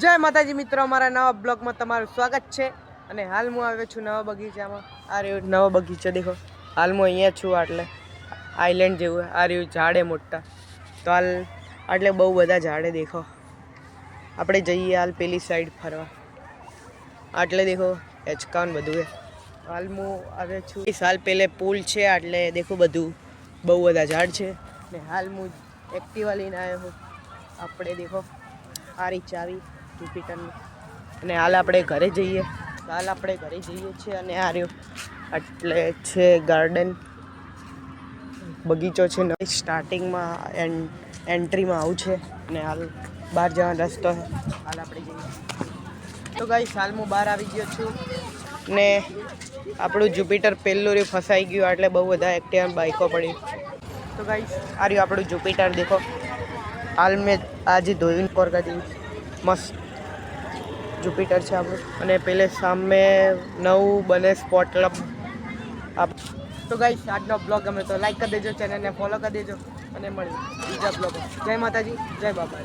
જય માતાજી મિત્રો, અમારા નવા બ્લોગમાં તમારું સ્વાગત છે। અને હાલ હું આવ્યો છું નવા બગીચામાં। આ રહ્યો નવો બગીચો દેખો। હાલ હું અહીંયા છું, એટલે આઈલેન્ડ જેવું આ રહ્યું ઝાડ હે મોટા। તો હાલ એટલે બહુ બધા ઝાડે દેખો। આપણે જઈએ હાલ પેલી સાઈડ ફરવા। આટલે દેખો હેચકાન બધું હે। હાલ હું આવ્યો છું સાલ પહેલે પુલ છે, એટલે દેખો બધું બહુ બધા ઝાડ છે। ને હાલ હું એક્ટિવા લઈને આવ્યો હું। આપણે દેખો આરી ચાવી જુપિટરની। અને હાલ આપણે ઘરે જઈએ। હાલ આપણે ઘરે જઈએ છીએ અને આ રહ્યો એટલે છે ગાર્ડન બગીચો છે। સ્ટાર્ટિંગમાં એન્ટ્રીમાં આવું છે અને હાલ બહાર જવાનો રસ્તો છે। હાલ આપણે જઈએ। તો ગાઈસ હાલ હું બહાર આવી ગયો છું ને આપણું જુપિટર પહેલું રહ્યું ફસાઈ ગયું, એટલે બહુ બધા એક્ટિવા બાઈકો પડી। તો ગાઈસ આ રહ્યું આપણું જુપિટર દેખો। હાલ મેં આજે ધોઈને કોર કરી મસ્ત જુપિટર છે આપણું। અને પેલે સામે નવું બને સ્પોર્ટ ક્લબ। તો ગાઈસ આજનો બ્લોગ ગમે તો લાઈક કરી દેજો, ચેનલને ફોલો કરી દેજો અને મળીએ બીજા બ્લોગ। જય માતાજી, જય બાબા।